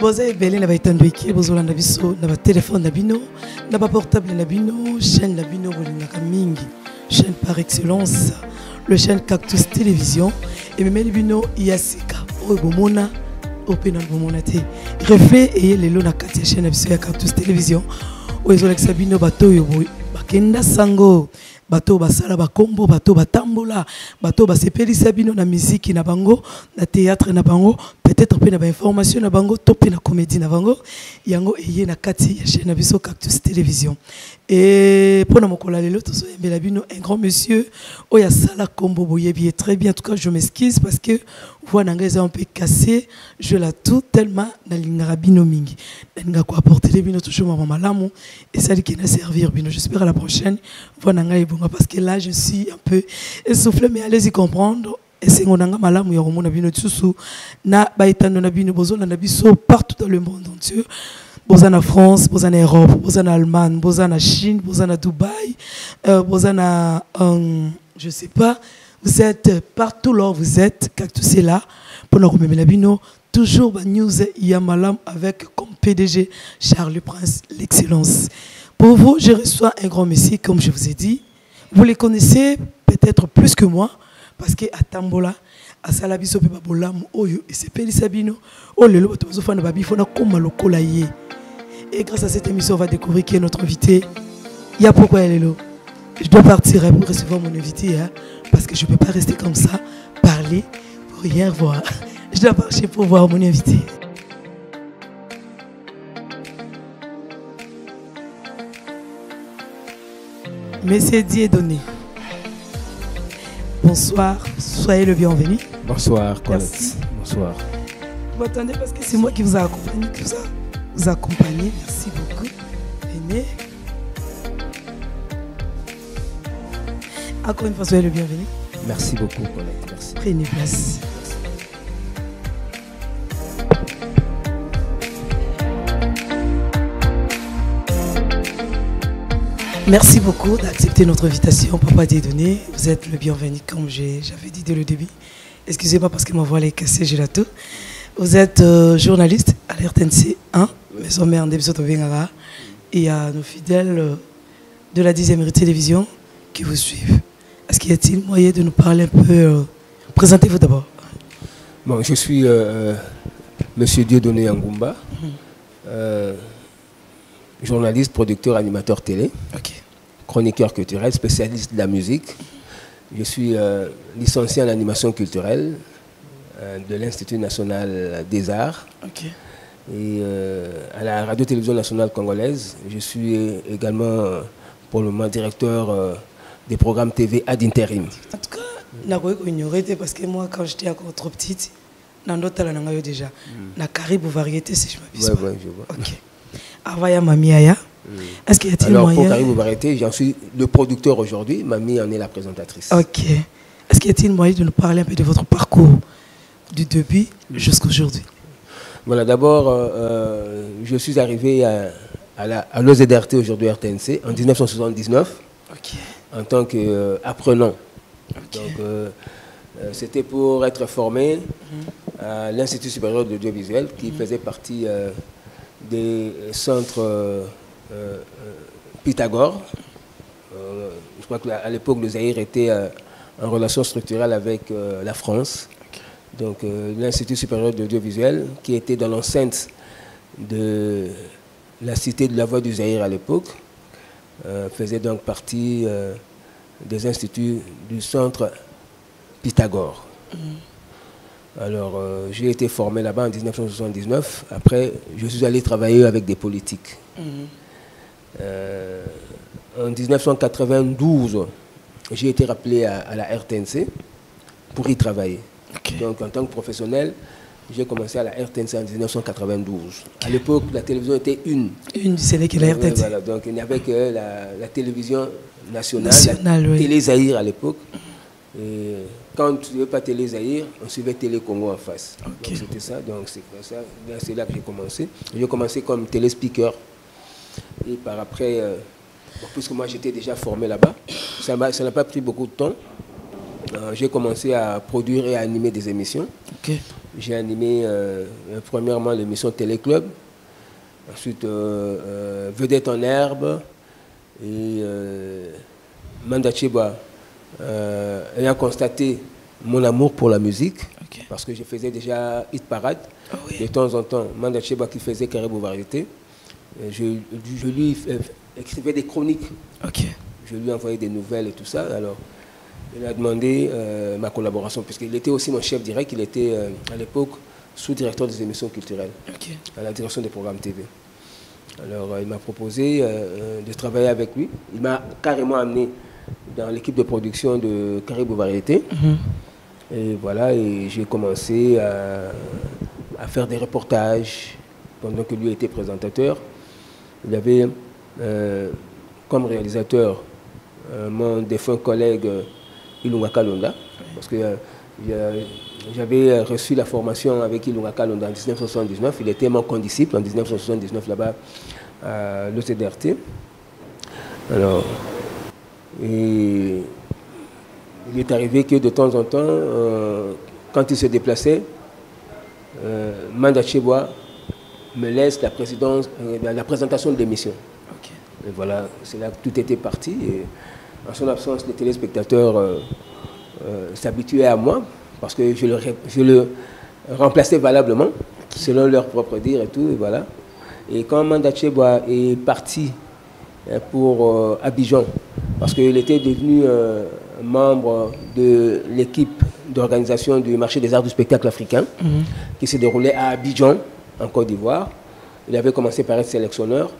Vous avez belé na baitando iki bozola na biso na ba téléphone na bino na ba portable na bino chaîne na bino bolingaka mingi chaîne par excellence le chaîne Cactus Télévision et même bino yasika o bomona opena bomona te reflet et lelo na kati chaîne biso ya Cactus Télévision o ezola bino bato yo bakenda sango bato basala bakombo bato batambola bato basepelisa bino na musique na bango na théâtre na bango peut-être pe na ba information na bango to pe na comédie na bango yango eye na kati ya chaîne na biso Cactus Télévision et pour na mokola lelo to so yembela bino un grand monsieur oya sala kombo boyebi très bien en tout cas je m'excuse parce que voix na ngeza un peu cassé je la tout tellement na lingara bino mingi nga ko apporter bino toujours mama malamu et ça qui na servir bino j'espère à la prochaine voix na ngai parce que là je suis un peu essoufflé mais allez-y comprendre et c'est on a malamu ya romona bino tsusu na baitano na bino bozona na biso partout dans le monde entier bozana France bozana Europe bozana Allemagne bozana Chine bozana Dubaï bozana je sais pas vous êtes partout là vous êtes Cactus est là pour nous remettre la bino toujours ba news ya malam avec comme PDG Charles Prince l'excellence. Pour vous je reçois un grand monsieur comme je vous ai dit. Vous les connaissez peut-être plus que moi parce que à Tambola, à Salabiso pe babolamu oyo et c'est Pelisa Bino oh lelo bato bazofana babi fona koma lokola ye. Et grâce à cette émission on va découvrir qui est notre invité. Il y a pourquoi lelo. Je dois partir pour recevoir mon invité hein, parce que je peux pas rester comme ça parler pour rien voir. Je dois marcher pour voir mon invité. Monsieur Dieudonné. Bonsoir, soyez le bienvenu. Bonsoir, Colette. Bonsoir. Vous attendez parce que c'est moi qui vous ai accompagné, vous accompagnez. Merci beaucoup. Venez. Encore une fois, soyez le bienvenu. Merci beaucoup, Colette. Merci. Prenez place. Merci beaucoup d'accepter notre invitation, Papa Dieudonné. Vous êtes le bienvenu, comme j'avais dit dès le début. Excusez-moi parce que ma voix est cassée, j'ai la tout. Vous êtes journaliste à l'RTNC 1, Maison Mère Ndebsoto Bengara, et à nos fidèles de la 10e télévision qui vous suivent. Est-ce qu'il y a-t-il moyen de nous parler un peu présentez-vous d'abord. Bon, je suis Monsieur Dieudonné Angumba, journaliste, producteur, animateur télé, chroniqueur culturel, spécialiste de la musique. Je suis licencié en animation culturelle de l'Institut national des arts. Et à la radio-télévision nationale congolaise, je suis également pour le moment directeur des programmes TV ad interim. En tout cas, je ignoré parce que moi, quand j'étais encore trop petite, dans d'autres langues déjà, la Caraïbe variété, si je m'abuse pas. Ouais, je vois. Ok. Avaya Mamiaya. Est-ce qu'il y a-t-il moyen? Alors, pour Caraïbe variété, j'en suis le producteur aujourd'hui. Mamie en est la présentatrice. Ok. Est-ce qu'il y a-t-il moyen de nous parler un peu de votre parcours du début jusqu'à aujourd'hui? Voilà, d'abord, je suis arrivé à l'OZRT, aujourd'hui RTNC, en 1979, en tant qu'apprenant. Donc, c'était pour être formé à l'Institut supérieur de l'audiovisuel, qui faisait partie des centres Pythagore. Je crois qu'à l'époque, le Zaïre était en relation structurelle avec la France. Donc, l'Institut supérieur de l'audiovisuel, qui était dans l'enceinte de la cité de la Voix du Zaïre à l'époque, faisait donc partie des instituts du centre Pythagore. Alors, j'ai été formé là-bas en 1979. Après, je suis allé travailler avec des politiques. En 1992, j'ai été rappelé à la RTNC pour y travailler. Donc, en tant que professionnel, j'ai commencé à la RTNC en 1992. À l'époque, la télévision était une. Une, c'est la RTNC. Voilà, donc, il n'y avait que la télévision nationale, la Télé Zaïre à l'époque. Et quand tu ne veux pas Télé Zaïre, on suivait Télé Congo en face. Donc c'était ça, donc c'est là que j'ai commencé. J'ai commencé comme télé-speaker. Et par après, puisque moi j'étais déjà formé là-bas, ça n'a pas pris beaucoup de temps. j'ai commencé à produire et à animer des émissions. Ok. J'ai animé premièrement l'émission Téléclub, ensuite Vedette en herbe et Manda Cheba ayant constaté mon amour pour la musique, okay, parce que je faisais déjà Hit Parade. Oh oui. De temps en temps, Manda Cheba qui faisait Caribou Variété, je lui écrivais des chroniques. Okay. Je lui envoyais des nouvelles et tout ça. Alors, il a demandé ma collaboration, puisqu'il était aussi mon chef direct. Il était à l'époque sous-directeur des émissions culturelles, okay, à la direction des programmes TV. Alors, il m'a proposé de travailler avec lui. Il m'a carrément amené dans l'équipe de production de Caribou Variété. Et voilà, et j'ai commencé à faire des reportages pendant que lui était présentateur. Il avait comme réalisateur mon défunt collègue Ilunga Kalonda, parce que j'avais reçu la formation avec Ilunga Kalonda en 1979. Il était mon condisciple en 1979 là-bas à l'OCDRT. Alors, et il est arrivé que de temps en temps, quand il se déplaçait, Manda Cheba me laisse la présentation de l'émission. Okay. Et voilà, c'est là que tout était parti. Et en son absence, les téléspectateurs s'habituaient à moi parce que je le remplaçais valablement, selon leur propre dire et tout. Et voilà. Et quand Manda Cheba est parti pour Abidjan, parce qu'il était devenu membre de l'équipe d'organisation du marché des arts du spectacle africain, qui se déroulait à Abidjan, en Côte d'Ivoire. Il avait commencé par être sélectionneur,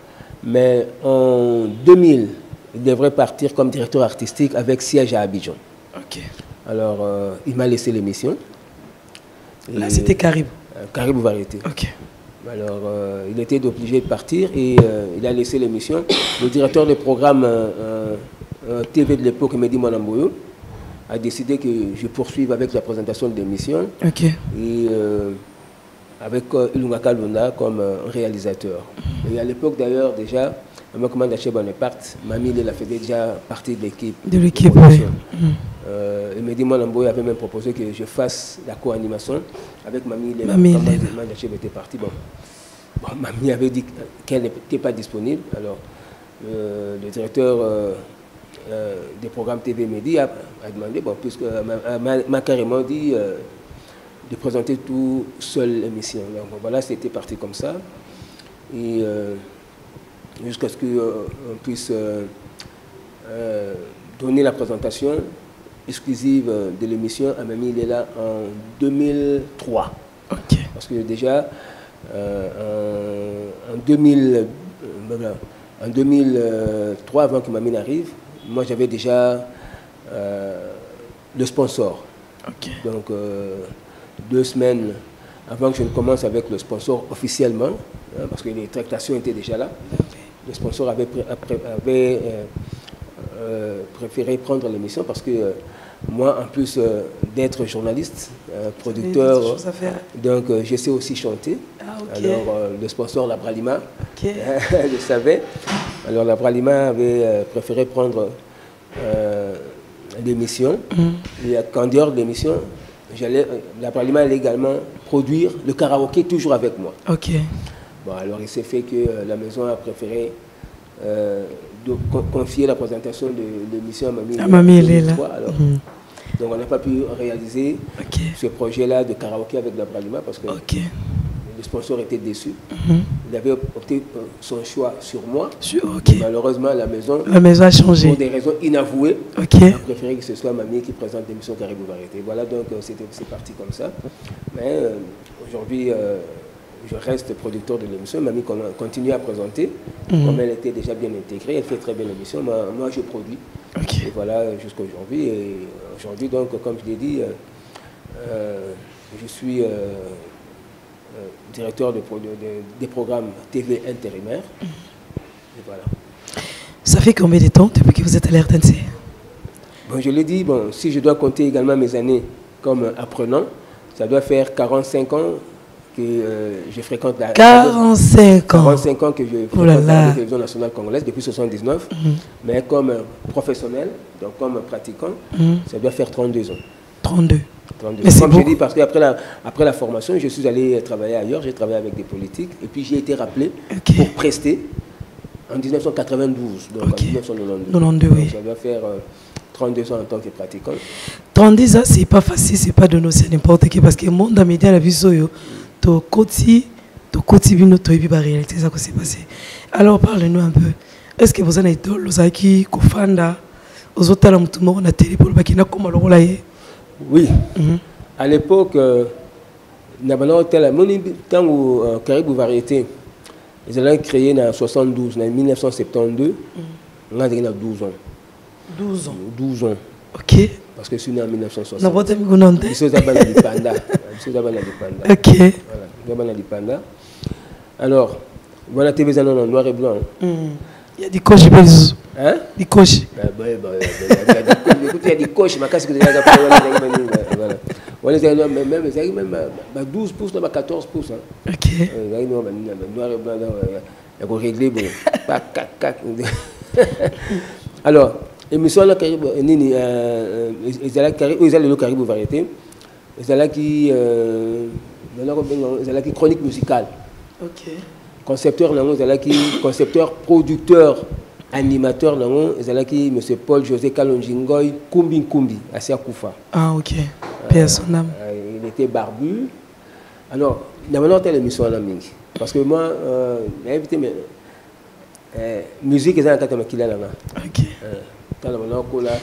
mais en 2000, il devrait partir comme directeur artistique avec siège à Abidjan. Okay. Alors, il m'a laissé l'émission. Là, c'était Caribou. Caribou Variété. Okay. Alors, il était obligé de partir et il a laissé l'émission. Le directeur de programme TV de l'époque, Mehdi Mwanamboyo, a décidé que je poursuive avec la présentation de l'émission. Okay. Et avec Ilunga Kalonda comme réalisateur. Et à l'époque d'ailleurs, déjà, avant que Manda Cheba ne parte, Mamie Lela faisait déjà partie de l'équipe. De l'équipe, oui. Et Mehdi Mwanamboyo avait même proposé que je fasse la co-animation avec Mamie Lela. Quand Manda Cheba était parti, bon, Mamie avait dit qu'elle n'était pas disponible. Alors, le directeur des programmes TV Mehdi a demandé, bon, puisque m'a carrément dit de présenter tout seul l'émission. Donc voilà, c'était parti comme ça. Et jusqu'à ce qu'on puisse donner la présentation exclusive de l'émission à Mamie Lela en 2003. Okay. Parce que déjà, en 2003, avant que Mamie n'arrive, moi j'avais déjà le sponsor. Okay. Donc 2 semaines avant que je ne commence avec le sponsor officiellement, parce que les tractations étaient déjà là, le sponsor avait préféré prendre l'émission parce que moi, en plus d'être journaliste, producteur, donc je sais aussi chanter. Ah, okay. Alors le sponsor, la Bralima, okay, le savait. Alors la Bralima avait préféré prendre l'émission. Et en dehors de l'émission, la Bralima allait également produire le karaoké toujours avec moi. Okay. Bon, alors il s'est fait que la maison a préféré confier la présentation de l'émission à Mamie Lela. Donc on n'a pas pu réaliser ce projet-là de karaoké avec la Bralima parce que le sponsor était déçu. Il avait opté son choix sur moi. Malheureusement, la maison a changé. Pour des raisons inavouées, a préféré que ce soit Mamie qui présente l'émission Caribou Variété. Voilà, donc c'est parti comme ça. Mais aujourd'hui, je reste producteur de l'émission. Mamie continue à présenter. Comme elle était déjà bien intégrée, elle fait très bien l'émission. Moi, je produis. Et voilà, jusqu'à aujourd'hui. Et aujourd'hui, donc, comme je l'ai dit, je suis directeur des programmes TV intérimaires. Et voilà. Ça fait combien de temps depuis que vous êtes à l'RTNC? Bon, je l'ai dit, bon, si je dois compter également mes années comme apprenant, ça doit faire 45 ans que je fréquente la 45 ans. 45 ans que je fréquente la télévision nationale congolaise depuis 79, mais comme professionnel, donc comme pratiquant, ça doit faire 32 ans. 32. Mais comme je dis, parce qu'après la formation, je suis allé travailler ailleurs, j'ai travaillé avec des politiques, et puis j'ai été rappelé pour prester en 1992, donc en 1992. Oui. Ça doit faire 32 ans en tant que pratiquant. 32 ans, c'est pas facile, c'est pas donné aussi à n'importe qui, parce que le monde a mis à la vie, to koti bino to ebi ba réalité ça que c'est passé. Alors parlez-nous un peu. Est-ce que vous en êtes idole ozaki kofanda ozotala mutu moko na télé pour bakina koma lokola ye? Oui. À l'époque na bana hotel moni tango Caribou Variété ils allaient créer en 72 en 1972 on a 12 ans. 12 ans. 12 ans. OK. Parce que je suis né en 1960. Na bote migononde. Je suis d'abana di panda. OK. Voilà, d'abana di panda. Alors, voilà TV en noir et blanc. Il y a des coches belges. Hein? Des coches. Il y a des coches, ma casse que déjà voilà. Voilà, même 12 pouces, 14 pouces. OK. Noir et blanc, il y a réglé bon. Alors, émission là nini le Caribou Variété qui chronique musicale. OK. Concepteur concepteur producteur animateur qui monsieur Paul José Kalonjingoy Kumbi Asia Koufa. Ah OK. Personne. Il était barbu. Alors, il y a maintenant telle émission là mingi parce que moi invité mais musique est dans la makila là. OK.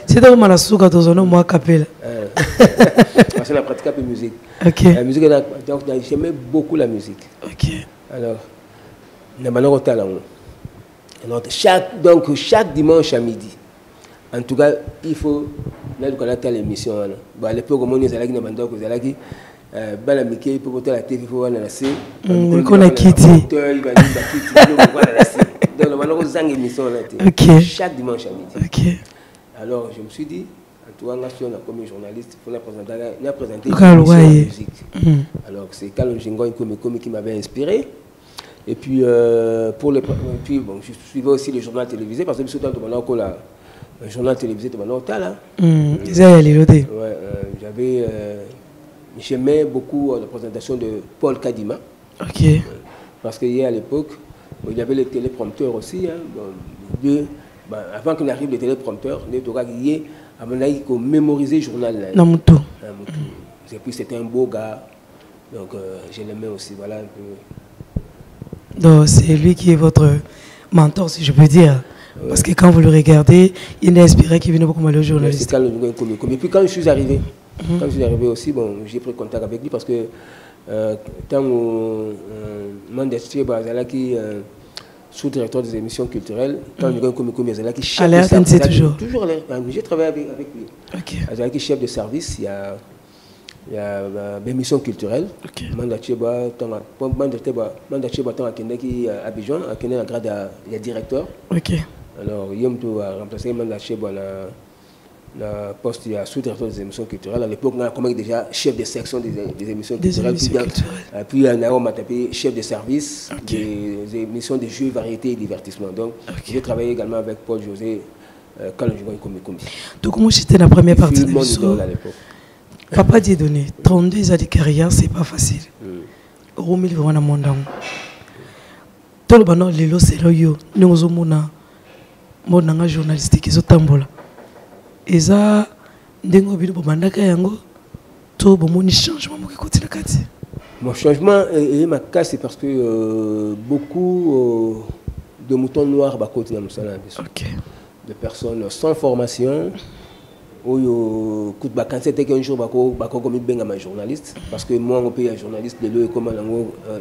C'est dans la souka dans un mois capella. Parce que la pratique de musique. OK. La musique donc j'aimais beaucoup la musique. OK. Alors chaque dimanche à midi. En tout cas, il faut là qu'on a l'émission là. Bon à l'époque on est allé dans bandoko zalaki bala miki pour la TV faut voir la série. On a quitté. Okay. Chaque dimanche à midi. Okay. Alors je me suis dit, en tout cas, comme journaliste, il faut la présenter la musique. Alors c'est Kalonjingoy qui m'avait inspiré. Et puis, bon, je suivais aussi les journaux télévisés parce que le journal télévisé j'aimais beaucoup la présentation de Paul Kadima. Okay. Parce qu'il y a à l'époque, il y avait les téléprompteurs aussi. Avant qu'il arrive les téléprompteurs, il faut mémoriser le journal. Et puis c'était un beau gars, donc je l'aimais aussi. Voilà un peu. Donc c'est lui qui est votre mentor, si je peux dire. Ouais. Parce que quand vous le regardez, il est inspiré qu'il vienne beaucoup mal au journaliste. Et puis quand je suis arrivé, aussi, bon, j'ai pris contact avec lui parce que quand qui sous-directeur des émissions culturelles, quand je suis chef de service, toujours j'ai travaillé avec lui. Okay. Chef de service, il y a l'émission culturelle. Abidjan, il y a directeur. Okay. Alors, il a remplacé la poste il y a sous-directeur des émissions culturelles. À l'époque, on a comme déjà chef de section des émissions culturelles. Puis, on m'a tapé chef de service des émissions de jeux, variétés et divertissement. Donc, j'ai travaillé également avec Paul José Kalonjingoy Kumbi. Donc, comment c'était la première partie de l'histoire à l'époque? Papa dit donné 32 ans de carrière, c'est pas facile. Romil vraiment mondan. Tout le monde les lots c'est loyo. Nous sommes mon journalistique qui tambola. Et ça, dengo bino bomandaka yango. Tout bon changement qui continue kati. Mon changement et ma casse c'est parce que beaucoup de moutons noirs bakoti na musala. OK. De personnes sans formation. Quand c'était qu'un jour, je journaliste, parce que moi, on paye un journaliste de l'eau comment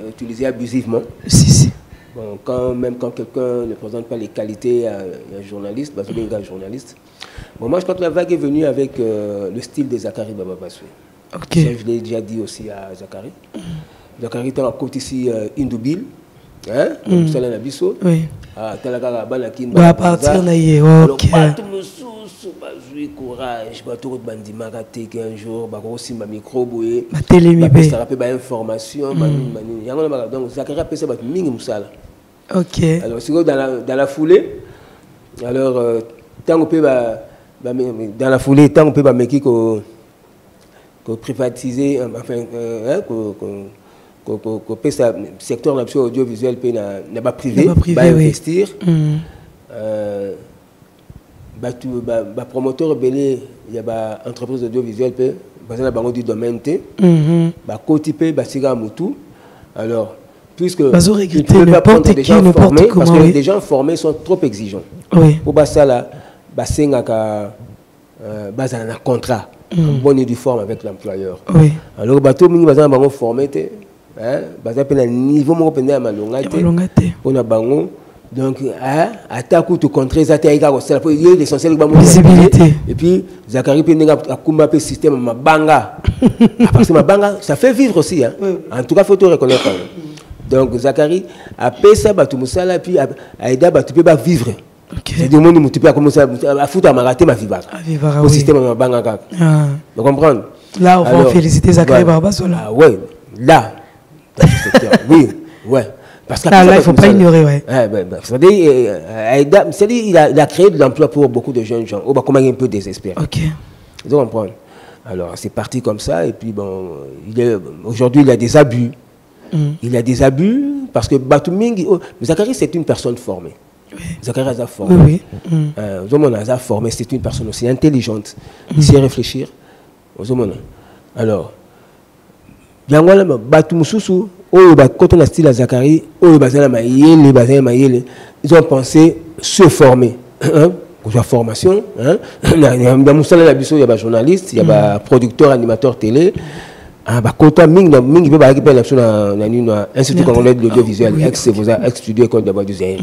utiliser abusivement. Si. Bon, quand quelqu'un ne présente pas les qualités à un journaliste, parce que un journaliste. Bon, moi, je crois que la vague est venue avec le style de Zakari Baba Bassoué. Okay. Ça, je l'ai déjà dit aussi à Zakari. Zakari est en côte ici, Indoubil, hein, Salah Nabiso. Oui. à partir de ok. Courage, bateau bandimaka teke un jour, aussi ma micro ma télémibé. Ça rappelle information, donc Zachary a fait ça mingi musala. Ok. Alors c'est dans la foulée. Alors tant qu'on peut dans la foulée, tant qu'on peut meki ko privatiser, enfin qu'on peut ça secteur audiovisuel peut n'a pas privé, investir. Promoteur belé il y a entreprise audiovisuelle peut basé na bango du domaine T côté peut basiga mutu alors puisque ils ne peuvent pas prendre des gens formés parce que les gens formés sont trop exigeants pour ça là basenga ka basé na contrat bonne et due forme avec l'employeur alors bateau mingi basé na bango formé té basé pe na niveau mo pe na malonga té pour na bango. Donc, attaque ou tu contrer ça, tu as l'essentiel visibilité. Et puis, Zachary Penenga a combattu le système Mabanga. Parce que Mabanga, ça fait vivre aussi. Hein. En tout cas, il faut te reconnaître. Donc, Zachary a payé ça, tu et puis Aïda, tu peux vivre. C'est du monde qui peut commencer à foutre à m'arrêter ma vie. Le système Mabanga. Vous comprenez? Là, on va féliciter Zachary Barbasola. Ah ouais, là, dans ce secteur. Oui, ouais. Parce que là, il ne faut pas ignorer, ouais. C'est-à-dire il a créé de l'emploi pour beaucoup de jeunes gens. Comment il est un peu désespéré. Ok. Vous comprenez? Alors, c'est parti comme ça. Et puis, bon, aujourd'hui, il y a des abus. Il y a des abus parce que Batuming, Zachary, c'est une personne formée. Oui. Zachary a formé. Oui. A formé, c'est une personne aussi intelligente. Il sait réfléchir. Alors, Batumsusu, quand on a style à Zachary, ils ont pensé se former. Pour la formation, il y a des journalistes, il y a des producteurs, animateurs télé. Quand on a Institut congolais de l'audiovisuel, ex-studio école de du Zaïre.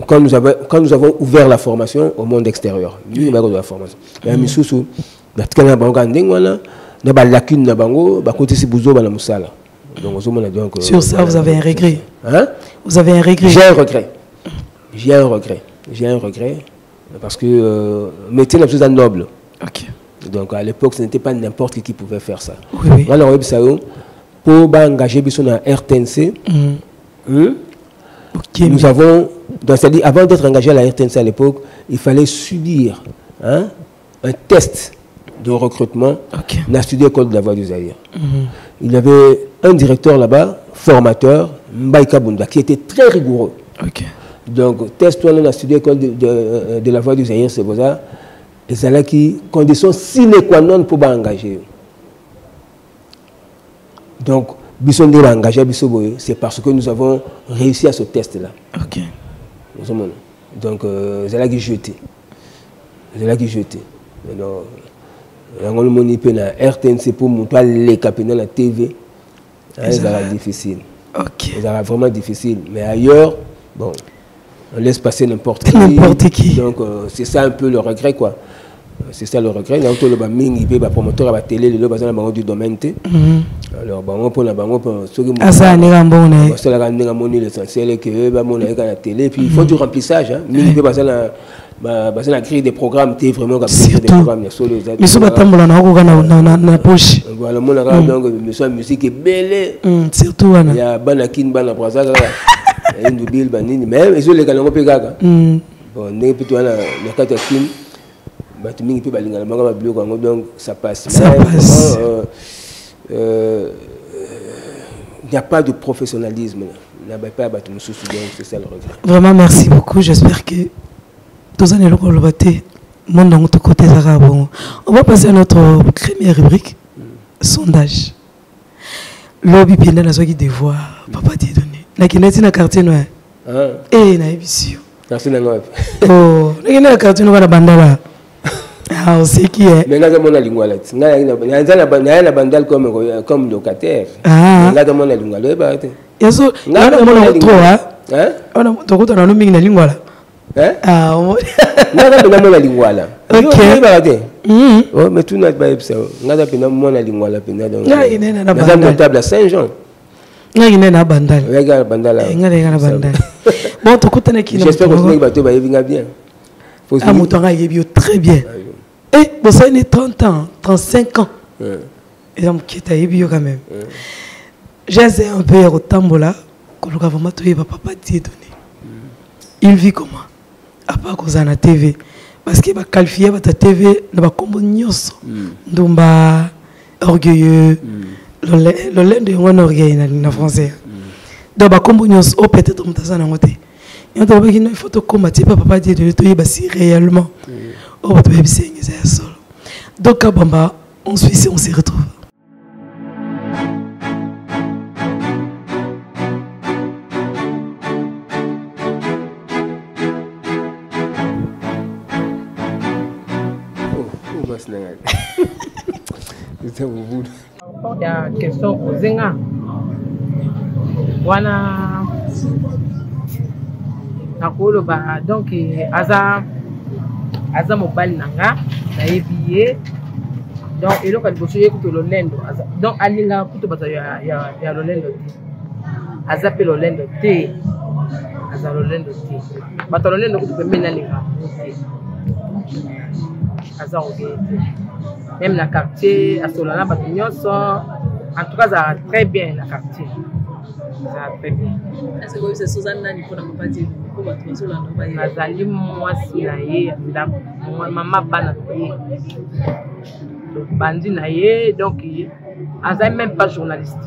Quand nous avons ouvert la formation au monde extérieur, la formation. Sur ça, vous avez un regret. Vous avez un regret. J'ai un regret. Parce que le métier n'est pas noble. Okay. Donc à l'époque, ce n'était pas n'importe qui pouvait faire ça. Oui. Alors, pour engager dans RTNC, nous avons, c'est-à-dire avant d'être engagé à la RTNC à l'époque, il fallait subir un test de recrutement dans la studio école de la Voix du Zaïre. Il y avait un directeur là-bas, formateur, Mbaïka Bunda, qui était très rigoureux. Donc, test-toi dans la studio école de la Voix du Zaïre, c'est pour ça. Et c'est là qui condition sine qua non pour engager. Donc, Bisson a engagé c'est parce que nous avons réussi à ce test-là. Donc, c'est là qui jeté. C'est là qui jeté. On a RTNC pour montrer les capitaines dans la TV. C'est difficile. C'est vraiment difficile. Mais ailleurs, bon, on laisse passer n'importe qui. Donc, c'est ça un peu le regret, quoi. C'est ça le regret. Il y a un promoteur à la télé, du domaine T. Alors, on peut l'essentiel que la télé. Puis, il faut du remplissage. Il faut la grille des programmes. Vraiment mais si vous avez poche. Voilà, donc, musique est belle. Surtout, il y a Banakin, Banabraza. Mais ils ont les galons peu gaga. Bon, n'est plutôt la carte de Kim. Donc ça passe. Il n'y a pas de professionnalisme. C'est ça le regret. Vraiment, merci beaucoup. J'espère que tous les côté. On va passer à notre première rubrique. Sondage. Lobby bien dans la devoir. Papa dit donné. La qui n'est pas quartier noir. Eh, na émission. Merci Nangop. Oh, la quartier noir la bandala. Ah, on sait qui est. Mais là, mon lingua là. Na bandal comme locataire. Ah. Là, mon lingua là. Yaso, là mon trop hein. On a to ko na no mingi na lingua là. Ah, na mon lingua là. OK. Oh, mais tout n'a pas ça. Na mon lingua là pena donc. Là, il est na bandal table à Saint-Jean. Ngai na bandal. Regarde bandal. Ngai na bandal. Bon, tu connais qui? J'espère que tu vas bien bien. Ah, mon temps est très bien. Eh, bon, ça il est 30 ans, 35 ans. Et donc qui t'a bien quand même. J'ai un peu au tambola, quand le gouvernement te dit papa Dieu donné. Il vit comment? À part cause à la TV, parce qu'il va qualifier ta TV, ne va comme nyos, donc orgueilleux, le lait de un orgueil en français. Donc va comme nyos, oh peut-être on t'a ça dans côté. Et on t'a dit qu'il faut te combattre, papa Dieu donné, tu y vas si réellement. Oh tu vas bien c'est ça. Donc à Bamba, on se retrouve. Il y a une question posée. Voilà. Donc, Aza mobile nanga, na ebiye. Donc, et donc, elle bosse avec le lendo. Donc, Alinga, tout le y a le lendo. Aza pe le lendo te. Aza le lendo te. Mais le lendo, tu peux mener l'inga. Aza ok. Même la quartier, à Solana, en tout cas, ça va très bien la quartier. Ça va très bien. Est-ce que c'est Suzanne Nani pour ne pas dire que tu vas Nazali moi si naie, maman bana bandi naie, donc elle même pas journaliste.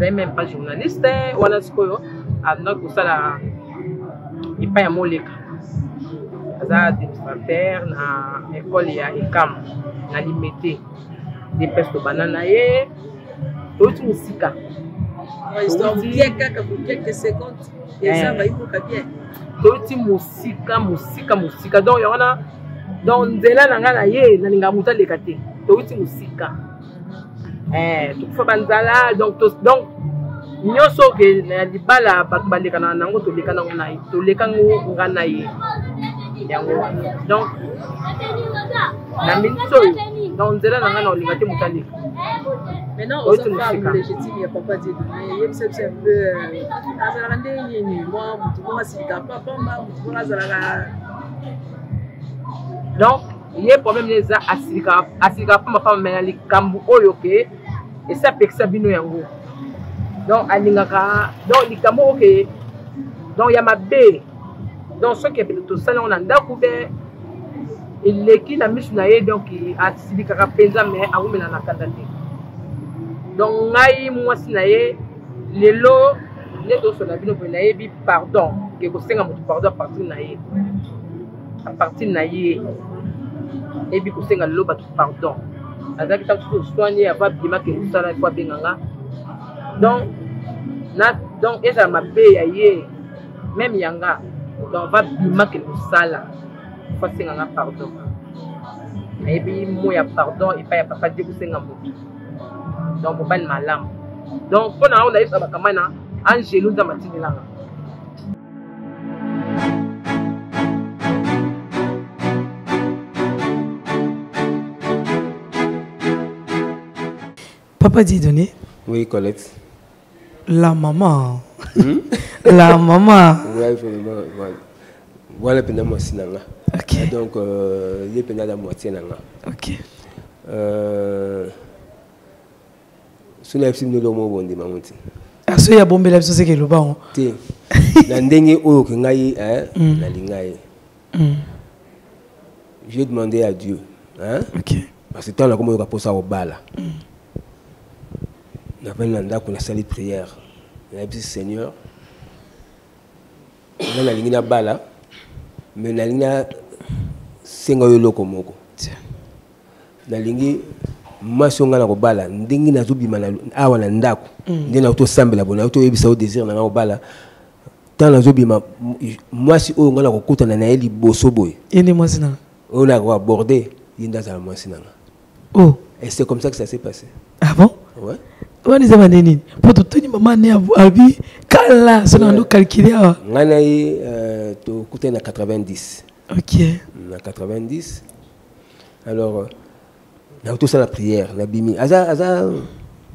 Elle même pas journaliste. On a ce que donc ça là, il pas un mot leka. Aza administrateur na école ya Ekam na limité des pestes banana ye tout musika. Histoire bien quelques secondes et ça va y pour bien. Tout musika donc y en a donc nzela nanga na ye na ninga muta lekate tout musika tout fa banzala donc nyoso ke na libala batu baleka na nango to leka nango na to leka ngo ngana ye yango donc na minso donc nzela nanga na olinga te muta leka. Maintenant, on s'en parle légitime, il n'y a pas dit, mais c'est un peu. Donc, il y a un problème de ça, Asika, pas ma femme, mais les Kambu Oyoke, et ça peut que ça bino yango. Donc, Alingaka, donc les Kambu ok, donc il y a ma baie, donc ce qui est tout ça, on a découvert, il est qui n'a mis naïe, donc il a Asika Penza, mais à où na kandate. Donc, moi, si naïe, les lots, les dos sur la bino naïe, pardon, que vous savez, pardon, à partir naïe. À partir naïe. Et puis, vous savez, le lot, pardon. Avec tant que soigner, avoir bien que vous savez, quoi bien là. Donc, et ça m'a payé, même yanga, donc, va bien que vous savez, faut que pardon. Et puis, moi, il y a pardon, et pas y a pas de vous savez, donc on va malam donc on a eu ça bakamana angelo za matini langa Papa dit donné. Oui, Colette. La maman. La maman. Voilà pendant moi sinanga. OK. Donc il est pendant la moitié nanga. OK. Sous la piscine de l'homme bon dimanche. Ah, ce y a bombé la piscine que le bas. Té. La dernière oyo que ngai la lingaye. J'ai demandé à Dieu, hein? OK. Parce que tant là comme on va poser au bal. On appelle l'anda qu'on a salle de prière. On a dit Seigneur. On a la ligne à bala, mais la ligne à sengoyo lokomoko. La ligne masonga na kobala ndingi na zubima na awa na ndako ndina auto sambela bona auto yebisa au désir na kobala tant na zubima mwasi oyo ngana kokutana na eli boso boy ene mwasi na on a aborder yinda za mwasi na oh et c'est comme ça que ça s'est passé. Ah bon? Ouais. On est à Nini pour tout le maman né à vie kala ça on a calculé ngana yi to kutana na 90. OK. Na 90 alors tout ça la prière la bimi aza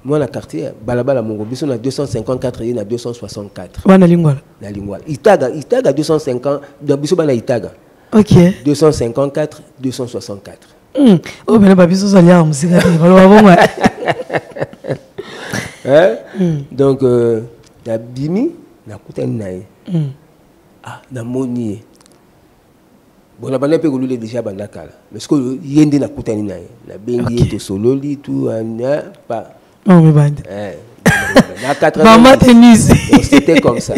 Moi, la quartier, Balabala Mongo, on a 254 et on a 264. On a Lingwala. La Lingwala. Itaga 250, dans Bissobana Itaga. Ok. 254, 264. Oh, mais pas Bisso Salia, c'est donc, la Bimi, la Koutanaï. Ah, la Moni. Bon, la bande peut déjà bandakala. Mais ce que yende na Koutanaï, la Bengi, tout sololi, tout, pas. Oh, mais bande. Maman tennis. C'était comme ça.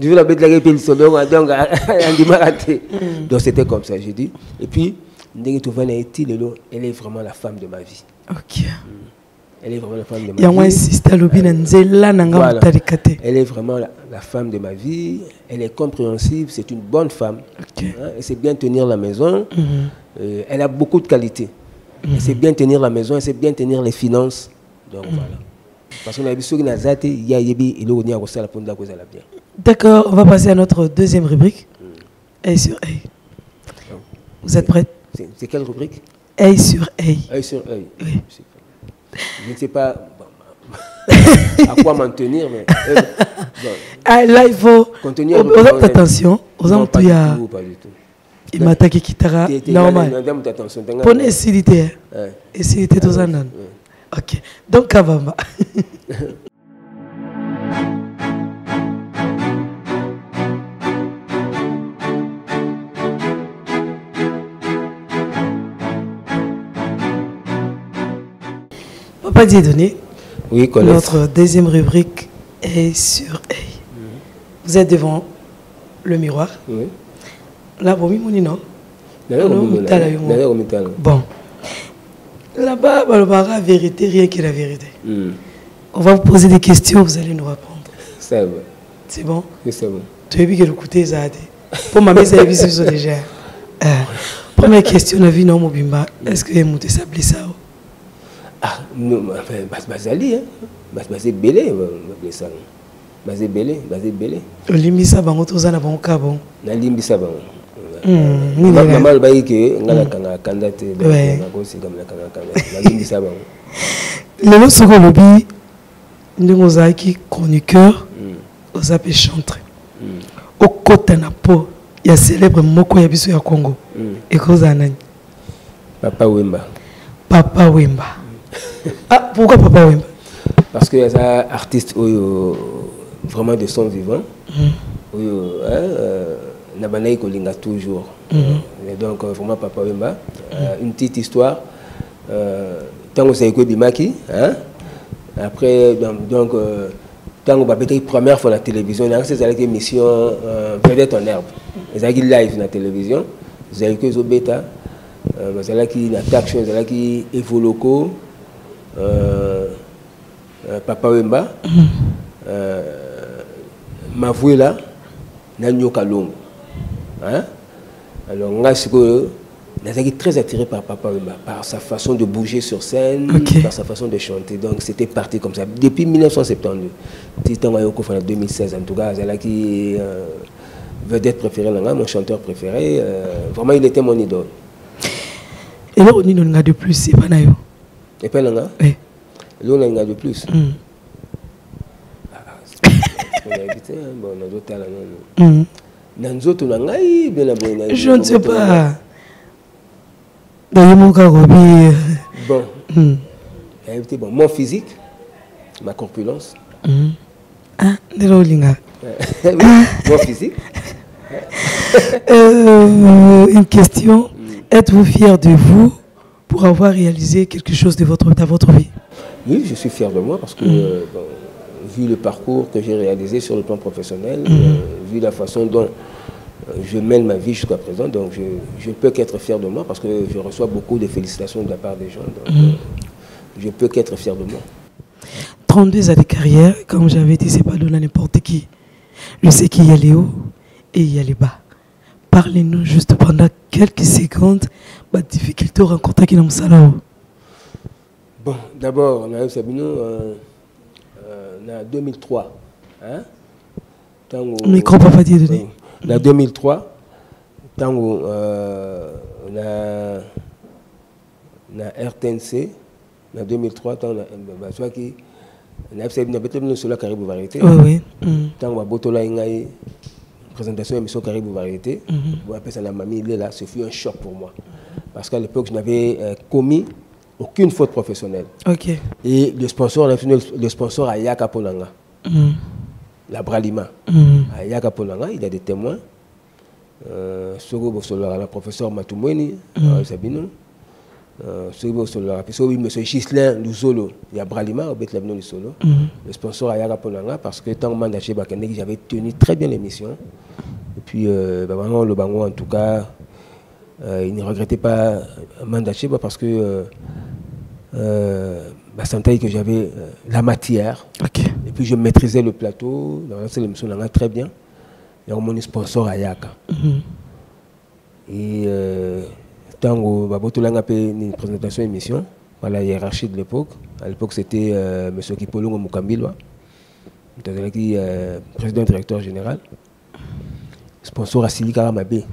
Je veux la bête la répéter solo, donc donc c'était comme ça, j'ai dit. Et puis, elle est vraiment la femme de ma vie. Ok. Elle est vraiment la femme de ma vie. Voilà. Elle est vraiment la femme de ma vie. Elle est compréhensive, c'est une bonne femme. Okay. Elle sait bien tenir la maison. Elle a beaucoup de qualités. Elle sait bien tenir la maison, elle sait bien tenir les finances. Donc voilà. Parce qu'on a vu qu'il y a bien. D'accord, on va passer à notre deuxième rubrique. Œil sur œil. Vous êtes prêts? C'est quelle rubrique? Œil sur œil. Œil sur œil. Oui. Je ne sais pas à quoi m'en tenir, mais... là, il faut... Contenir... attention. Non, pas du tout. Il m'a attaqué qui t'a normal. Pour essayer essayer de tout ça. Ok. Donc, Kavamba. Papa Dieudonné. Oui, Colette. Notre deuxième rubrique est sur œil. Vous êtes devant le miroir. Oui. Là, vous m'avez dit non? Bon. Là-bas, la vérité, rien que la vérité. On va vous poser des questions, vous allez nous répondre. C'est bon. C'est bon? Oui, c'est bon. Tu as vu que le côté Zade. Pour ma mère, ça déjà. Première question, la vie non mobimba. Est-ce que vous avez blessé? Ah, non, Bazali, hein. Bazali belé, blessé. Bazali belé. Le limisa bango tozana bango kabon. Na limisa bango. Maman ba yike ngala kanga kandate na gosi gamla kanga kanga. Na limisa bango. Le soko lobi ndingo zaki chroniqueur ozape chanteur. Au côté na po ya célèbre moko ya biso ya Congo. Et koza nani? Papa Wemba. Papa Wemba. Ah, pourquoi Papa Wemba? Parce que c'est un artiste vraiment de son vivant. Nabanaï Kolinga toujours. Et donc, vraiment, Papa Wemba. Une petite histoire. Tant que c'est Bimaki, après, donc, tant que c'est la première fois à la télévision, c'est une émission Vedette en herbe. C'est une live à la télévision. C'est une bêta. C'est une action, c'est une évolution. Papa Wemba m'avoué là Nanyo Kalongo. Alors moi je suis très attiré par Papa Wemba, par sa façon de bouger sur scène, par sa façon de chanter. Donc c'était parti comme ça depuis 1972. En 2016 en tout cas, c'est là qui vedette préférée, mon chanteur préféré. Vraiment il était mon idole. Et là on a de plus, c'est pas naïf. Et puis là, oui. Là, on a de plus. Je ne sais pas. Dans mon cas, bon. Mon physique, ma corpulence. Ah, mon physique. Une question. Êtes-vous fier de vous pour avoir réalisé quelque chose dans votre vie? Oui, je suis fier de moi parce que, vu le parcours que j'ai réalisé sur le plan professionnel, vu la façon dont je mène ma vie jusqu'à présent, donc je ne peux qu'être fier de moi parce que je reçois beaucoup de félicitations de la part des gens. Donc, je ne peux qu'être fier de moi. 32 ans de carrière, comme j'avais dit, ce n'est pas donné à n'importe qui. Je sais qu'il y a les hauts et il y a les bas. Parlez-nous juste pendant quelques secondes de la difficulté rencontrée dans le salon. Bon, d'abord, on a eu Sabino en 2003. Micro, papa Dieudonné. En 2003, on a RTNC, En 2003, tant soit qui n'a pas été sur la Caribou Variété. Oui. Tant que Botola Ingaï, présentation émission Caribou Variété, bon après ça la mamie il est là, ce fut un choc pour moi parce qu'à l'époque je n'avais commis aucune faute professionnelle. Ok. Et le sponsor à Yaka Ponanga, la Bralima, à Yaka Ponanga, il y a des témoins. Sogo Bossola, la professeure Matoumweni, Sabino. Sogo Bossola, puis oui, monsieur Gislain Luzolo, il y a Bralima, au Betlabino Luzolo. Le sponsor à Yaka Ponanga, parce que tant que mandaché Bakane, j'avais tenu très bien l'émission. Et puis, vraiment, le Bango, en tout cas, il ne regrettait pas mandaché parce que sentais que j'avais la matière. Okay. Et puis je maîtrisais le plateau. Dans l'émission, on a très bien. Il y a mon sponsor à Yaka. Et tant que tu as une présentation émission, voilà la hiérarchie de l'époque. À l'époque, c'était M. Kipolongo Mukambilwa, président directeur général. Sponsor à Silika Ramabé.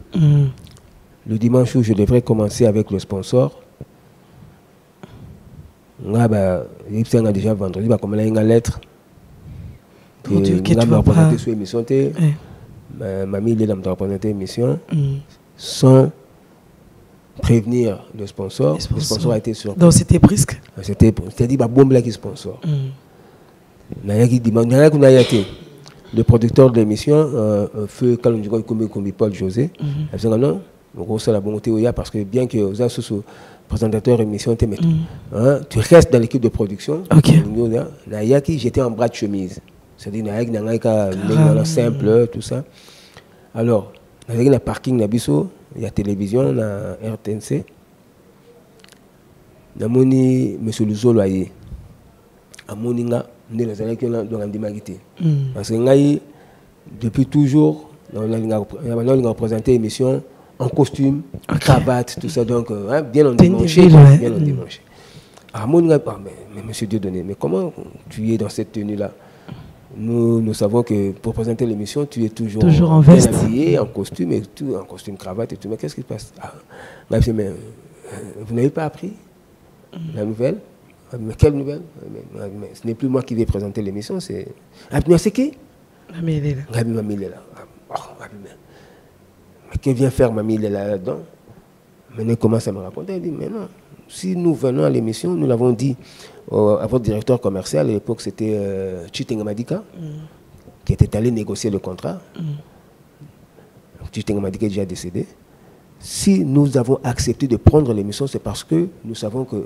Le dimanche où je devrais commencer avec le sponsor, il y a déjà vendredi, comme il y a une lettre. Pour dire que tu vas pas... sur l'émission. Mamie, il est dans présenter l'émission sans prévenir le sponsor. Le sponsor a été surpris. Donc c'était brisque. C'est-à-dire que bombe là qui sponsor. Le producteur de l'émission, Feu Kalundjiko Koumi Paul José, il dit non, c'est la bonté parce que bien que vous avez ce présentateur émission, tu restes dans l'équipe de production. J'étais en bras de chemise. C'est-à-dire que simple, tout ça. Alors, avec le parking, il y a télévision, la RTNC. Il y a M. Luzolo Aye. Parce que depuis toujours, on a représenté l'émission en costume, cravate, tout ça. Donc, bien en dimanche. Mais monsieur Dieudonné, mais comment tu es dans cette tenue-là? Nous savons que pour présenter l'émission, tu es toujours en veste, habillé, en costume et tout, en costume cravate et tout. Mais qu'est-ce qui se passe? Vous n'avez pas appris la nouvelle? Mais quelle nouvelle? Mais ce n'est plus moi qui vais présenter l'émission, c'est... c'est qui? Mamie est là. Mamie est là. Mais que vient faire Mamie est là-dedans? Maintenant, il commence à me raconter. Il dit, mais non, si nous venons à l'émission, nous l'avons dit à votre directeur commercial, à l'époque c'était Chitenga Madika, qui était allé négocier le contrat. Chitenga Madika est déjà décédé. Si nous avons accepté de prendre l'émission, c'est parce que nous savons que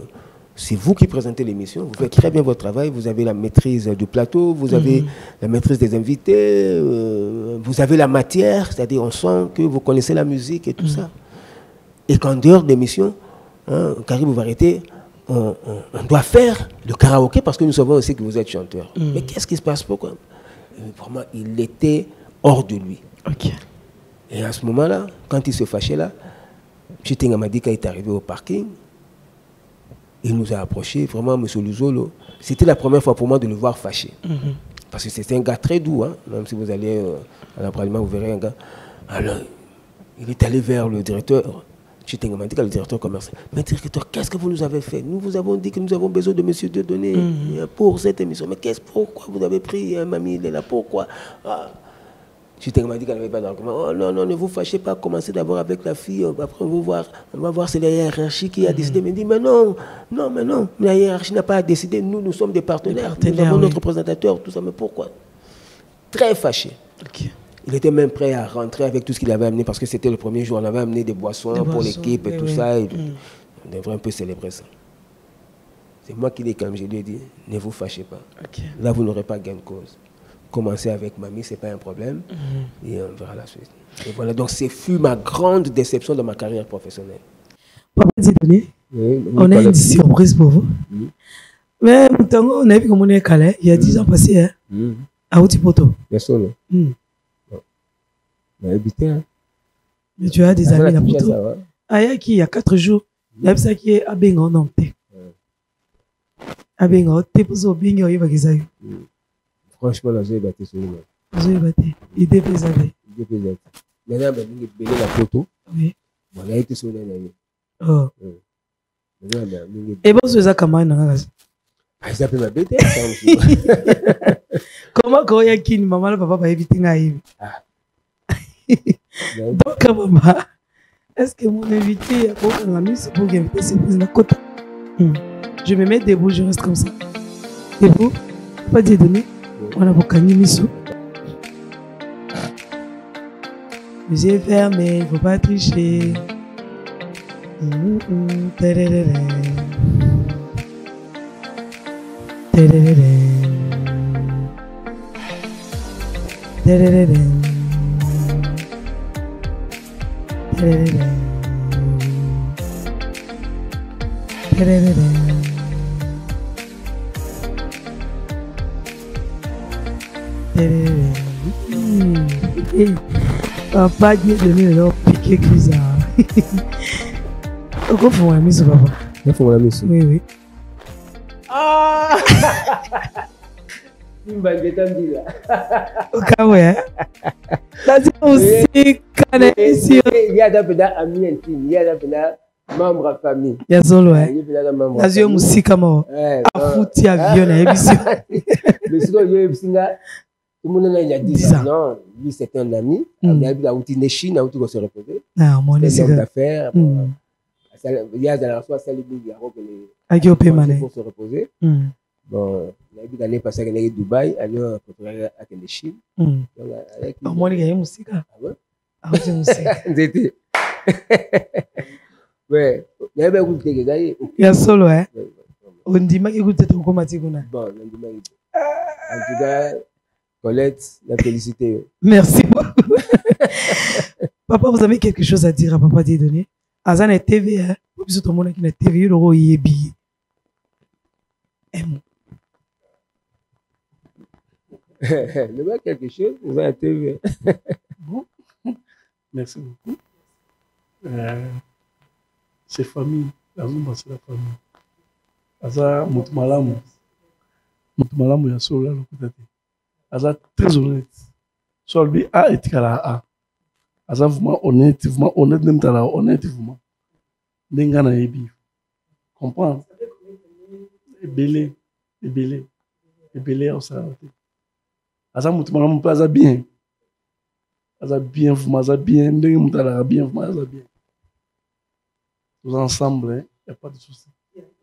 c'est vous qui présentez l'émission, vous faites très bien votre travail, vous avez la maîtrise du plateau, vous avez la maîtrise des invités, vous avez la matière, c'est-à-dire on sent que vous connaissez la musique et tout ça. Et qu'en dehors d'émission, Caribou Variété, on doit faire le karaoké parce que nous savons aussi que vous êtes chanteur. Mais qu'est-ce qui se passe? Pourquoi? Vraiment, il était hors de lui. Okay. Et à ce moment-là, quand il se fâchait là, Chitinga Madika est arrivé au parking. Il nous a approchés, vraiment, M. Luzolo. C'était la première fois pour moi de le voir fâché. Parce que c'était un gars très doux. Même si vous allez à la Bralima, vous verrez un gars. Alors, il est allé vers le directeur. Chitinga Madika, le directeur commercial. Mais directeur, qu'est-ce que vous nous avez fait? Nous vous avons dit que nous avons besoin de M. Dieudonné pour cette émission. Mais pourquoi vous avez pris Mamie, il est là? Pourquoi? Chitinga Madika n'avait pas d'argument. Oh non, ne vous fâchez pas, commencez d'abord avec la fille. Après, on va voir c'est la hiérarchie qui a décidé. Mais il dit, mais non, la hiérarchie n'a pas décidé. Nous sommes des partenaires. Nous avons notre présentateur, tout ça. Mais pourquoi? Très fâché. Okay. Il était même prêt à rentrer avec tout ce qu'il avait amené parce que c'était le premier jour. On avait amené des boissons pour l'équipe et tout ça. Et on devrait un peu célébrer ça. C'est moi qui l'ai calmé. Je lui ai dit, ne vous fâchez pas. Okay. Là, vous n'aurez pas gain de cause. Commencer avec Mamie, ce n'est pas un problème. Et on verra la suite. Et voilà, donc ce fut ma grande déception dans ma carrière professionnelle. Papa Dieudonné, on a une surprise pour vous. Mais on a vu comment on est calé. Il y a 10 ans passés. À Outipoto. Bien sûr. Mais tu as des amis à Poto. Il y a 4 jours. Il y a ça qui est à Bengo, non. À Bengo, tu es pour ça, Bengo, il va que ça. Franchement, là, j'ai battu sur lui. J'ai battu. Il est déplacé. Maintenant, il y a la photo. Oui. Il a été sur lui. Oh. Et bon, c'est ça comment Ah, ça peut m'embêter. Comment quand il y a qui maman le papa va éviter naïve. Donc maman, est-ce que mon invité a pour un ami c'est pour inviter surprise la côte. Je me mets debout, je reste comme ça. Debout, pas de donner. On a beaucoup de miso. Les yeux fermés, il ne faut pas tricher. Papa Dieu donné leur piqué Crisa. Pourquoi faut un miso papa? Il faut un miso. Oui oui. Ah. Une balle de temps dit là. Ok ouais. Ça dit aussi canne ici. Il y a d'abord amis intimes, il y a d'abord membre de famille. Il y a solo ouais. Il y a membre. Azio musika mo. Afuti avion na émission. Le second yo ebisinga. Tout le monde a dit ça. Non, lui c'était un ami. Il a outil de Chine, il a outil de se reposer. Ah, mon homme d'affaires. Il y a dans la fois celle il y a pour se reposer. Bon, il a dit d'aller passer à Dubaï, aller préparer à la Chine. Donc moi il y a musique. Ah ouais. Ah c'est musique. C'était. Ouais, il y avait écouté que d'ailleurs. Il y a solo hein. On dit mal écouter ton commentaire qu'on a. Bon, on dit mal. En tout cas, Colette, la félicité. Merci beaucoup. Papa, vous avez quelque chose à dire à Papa Dieudonné? Azan est TV, hein? Vous tout le monde qui est TV, il aura y billet. Ne pas quelque chose, vous avez TV. Bon, merci beaucoup. C'est famille, la Zumba c'est la famille. Azan, Moutmalamu. Moutmalamu, il y a Sola, le côté. Aza très honnête. Soit lui a été là. Aza vraiment honnête, même là, honnête, vraiment. N'engana ebi. Comprends? Ebele au salon. Aza mutumala mon pas bien. Aza bien, vraiment, aza bien. N'enga mutala bien, vraiment, aza bien. Tous ensemble, il n'y a pas de souci.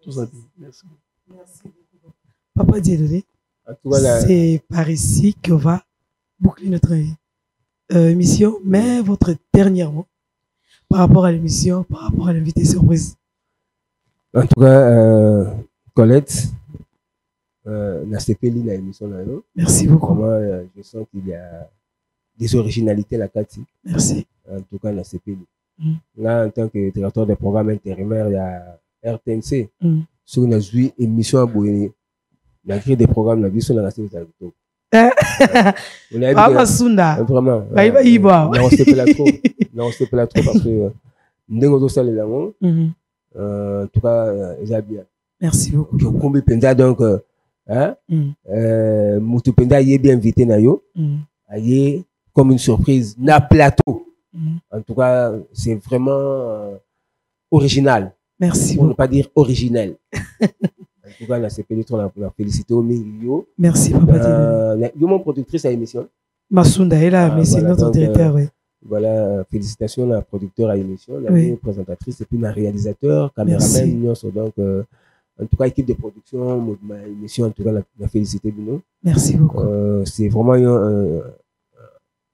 Tout ça bien. Merci. Merci beaucoup. Papa Dieudonné. C'est par ici qu'on va boucler notre émission. Mais votre dernier mot par rapport à l'émission, par rapport à l'invité surprise. En tout cas, Colette, la CPLI, l'émission là. Merci beaucoup. Moi, je sens qu'il y a des originalités la Cathy. Merci. En tout cas, la CPLI. Là, en tant que directeur des programmes intérimaires, il y a RTNC. Sur une émission à Boyé. Il a créé des programmes, la vie sur la CPLI. Vraiment. On se fait là trop. On se fait là trop parce que nous sommes là. En tout cas, ils bien. Merci beaucoup. Combien Penda donc, Moutou Penda y est bien invité nayo. Aïe comme une surprise na plateau. En tout cas, c'est vraiment original. Merci. Pour ne pas dire originel. En tout cas, la CPD, on a félicité au milieu. Merci, Papa. Mon productrice à l'émission. Masunda est là, mais c'est notre directeur. Voilà, félicitations à la producteur à l'émission, la présentatrice et puis la réalisateur, caméraman. Donc, en tout cas, équipe de production, l'émission, en tout cas, la félicité de nous. Merci beaucoup. C'est vraiment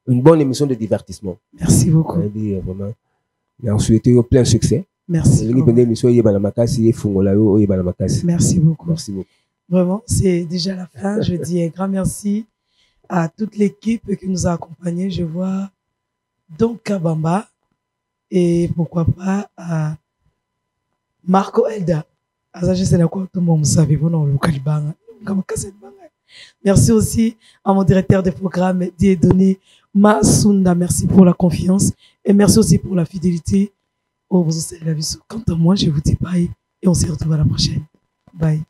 une bonne émission de divertissement. Merci beaucoup. Vraiment, on souhaite plein succès. Merci. Merci beaucoup. Merci beaucoup. Vraiment, c'est déjà la fin. Je dis un grand merci à toute l'équipe qui nous a accompagnés. Je vois donc Kabamba et pourquoi pas à Marco Elda. Merci aussi à mon directeur de programme, Dieudonné Masunda. Merci pour la confiance et merci aussi pour la fidélité. Quant à moi, je vous dis bye et on se retrouve à la prochaine. Bye.